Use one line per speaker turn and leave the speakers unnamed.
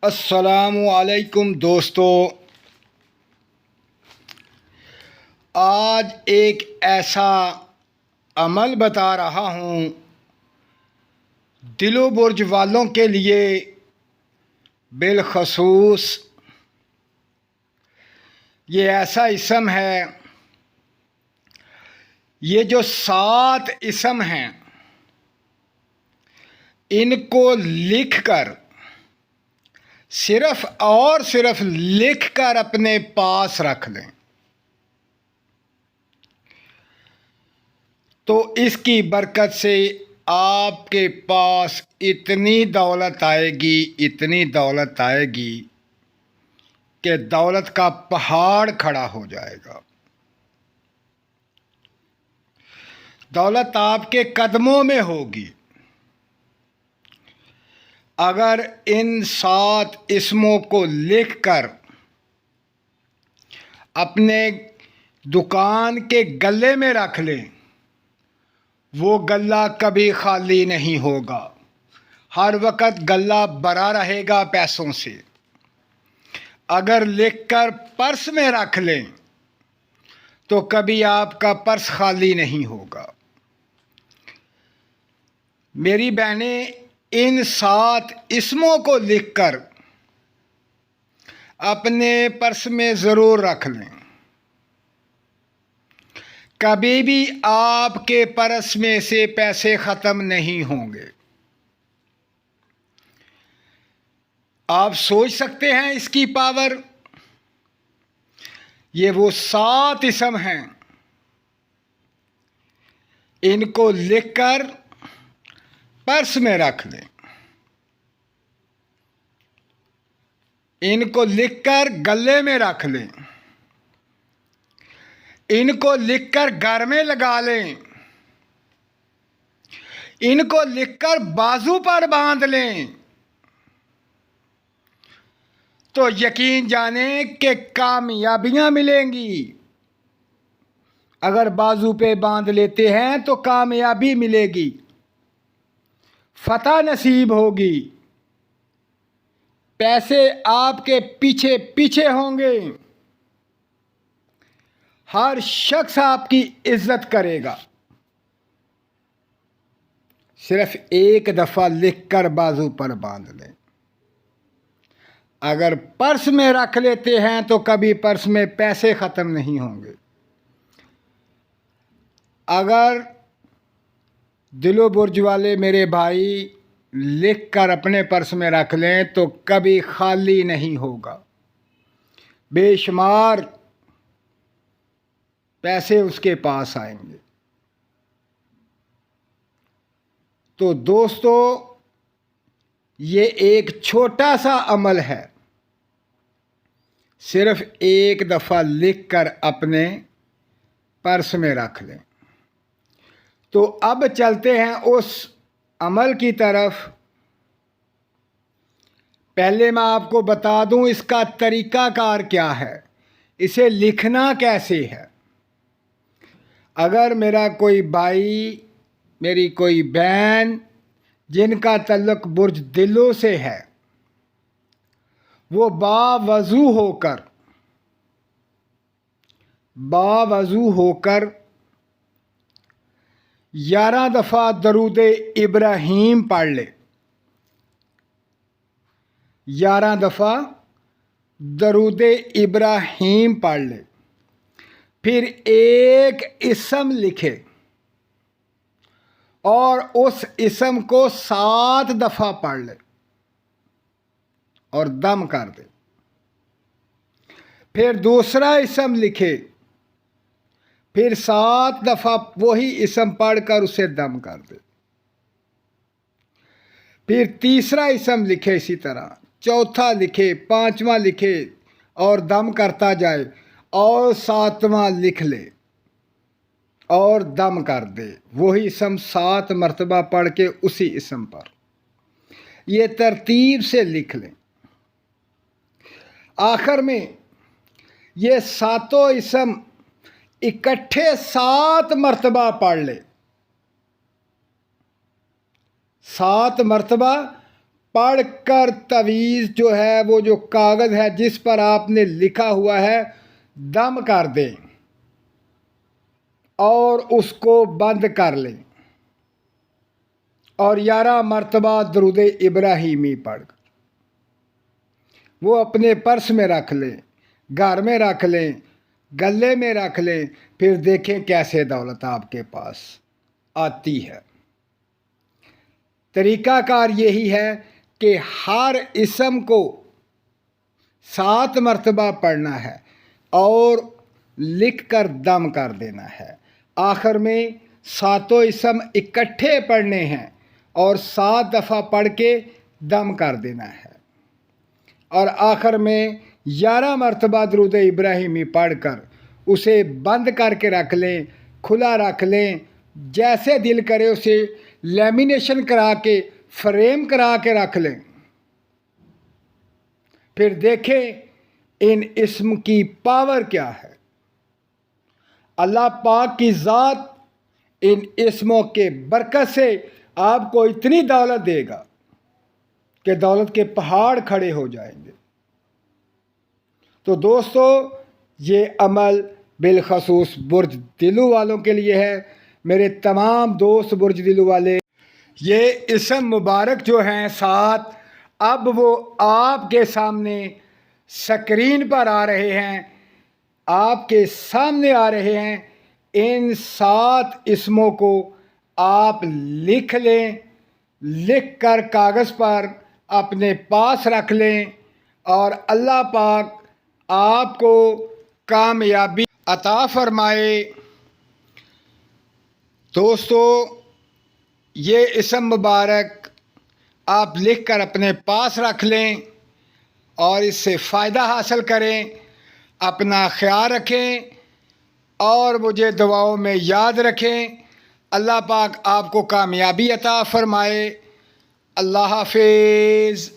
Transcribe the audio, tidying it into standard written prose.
अस्सलामुअलैकुम दोस्तों, आज एक ऐसा अमल बता रहा हूँ दिलो बुर्ज वालों के लिए बिलखसूस। ये ऐसा इसम है, ये जो 7 इसम हैं इनको लिखकर सिर्फ और सिर्फ लिखकर अपने पास रख लें तो इसकी बरकत से आपके पास इतनी दौलत आएगी, इतनी दौलत आएगी कि दौलत का पहाड़ खड़ा हो जाएगा। दौलत आपके कदमों में होगी अगर इन 7 इस्मों को लिखकर अपने दुकान के गले में रख लें। वो गला कभी खाली नहीं होगा, हर वक्त गला भरा रहेगा पैसों से। अगर लिखकर पर्स में रख लें तो कभी आपका पर्स खाली नहीं होगा। मेरी बहनें, इन 7 इस्मों को लिखकर अपने पर्स में ज़रूर रख लें। कभी भी आपके पर्स में से पैसे ख़त्म नहीं होंगे। आप सोच सकते हैं इसकी पावर। ये वो 7 इस्म हैं, इनको लिखकर पर्स में रख लें। इनको लिखकर गले में रख लें। इनको लिखकर घर में लगा लें। इनको लिखकर बाजू पर बांध लें तो यकीन जाने कि कामयाबियां मिलेंगी। अगर बाजू पे बांध लेते हैं तो कामयाबी मिलेगी, फतह नसीब होगी, पैसे आपके पीछे पीछे होंगे, हर शख्स आपकी इज्जत करेगा। सिर्फ एक दफ़ा लिखकर बाजू पर बांध लें। अगर पर्स में रख लेते हैं तो कभी पर्स में पैसे ख़त्म नहीं होंगे। अगर दिलो बुर्ज वाले मेरे भाई लिखकर अपने पर्स में रख लें तो कभी खाली नहीं होगा, बेशुमार पैसे उसके पास आएंगे। तो दोस्तों, ये एक छोटा सा अमल है, सिर्फ एक दफ़ा लिखकर अपने पर्स में रख लें। तो अब चलते हैं उस अमल की तरफ। पहले मैं आपको बता दूं इसका तरीक़ाकार क्या है, इसे लिखना कैसे है। अगर मेरा कोई भाई, मेरी कोई बहन जिनका तल्लुक़ बुर्ज दिलो से है, वो बावज़ू होकर 11 दफ़ा दरूद इब्राहीम पढ़ ले। 11 दफ़ा दरूद इब्राहीम पढ़ ले। फिर एक इसम लिखे और उस इसम को 7 दफ़ा पढ़ ले और दम कर दे। फिर दूसरा इसम लिखे, फिर 7 दफ़ा वही इसम पढ़कर उसे दम कर दे। फिर तीसरा इसम लिखे इसी तरह, चौथा लिखे, 5वां लिखे और दम करता जाए और 7वां लिख ले और दम कर दे। वही इसम 7 मरतबा पढ़ के उसी इसम पर ये तरतीब से लिख लें। आखिर में ये 7 इसम इकट्ठे 7 मरतबा पढ़ ले। 7 मरतबा पढ़कर तवीज़ जो है, वो जो कागज़ है जिस पर आपने लिखा हुआ है, दम कर दें और उसको बंद कर लें और 11 मरतबा दरूद इब्राहिमी पढ़ वो अपने पर्स में रख लें, घर में रख लें, गले में रख लें। फिर देखें कैसे दौलत आपके पास आती है। तरीक़ाकार यही है कि हर इसम को 7 मरतबा पढ़ना है और लिख कर दम कर देना है। आखिर में 7 इसम इकट्ठे पढ़ने हैं और 7 दफ़ा पढ़ के दम कर देना है और आखिर में 11 मरतबा दरूद इब्राहिमी पढ़ कर उसे बंद करके रख लें, खुला रख लें। जैसे दिल करे उसे लेमिनेशन करा के, फ्रेम करा के रख लें। फिर देखें इन इस्म की पावर क्या है। अल्लाह पाक की ज़ात इन इस्मों के बरकत से आपको इतनी दौलत देगा कि दौलत के पहाड़ खड़े हो जाएंगे। तो दोस्तों, ये अमल बिलखसूस बुर्ज दिलू वालों के लिए है। मेरे तमाम दोस्त बुर्ज दिलू वाले, ये इस्म मुबारक जो हैं 7, अब वो आपके सामने स्क्रीन पर आ रहे हैं, आपके सामने आ रहे हैं। इन 7 इस्मों को आप लिख लें, लिख कर कागज़ पर अपने पास रख लें और अल्लाह पाक आपको कामयाबी अता फरमाए। दोस्तों, ये इस्म मुबारक आप लिख कर अपने पास रख लें और इससे फ़ायदा हासिल करें। अपना ख्याल रखें और मुझे दुआओं में याद रखें। अल्लाह पाक आपको कामयाबी अता फरमाए। अल्लाह हाफिज़।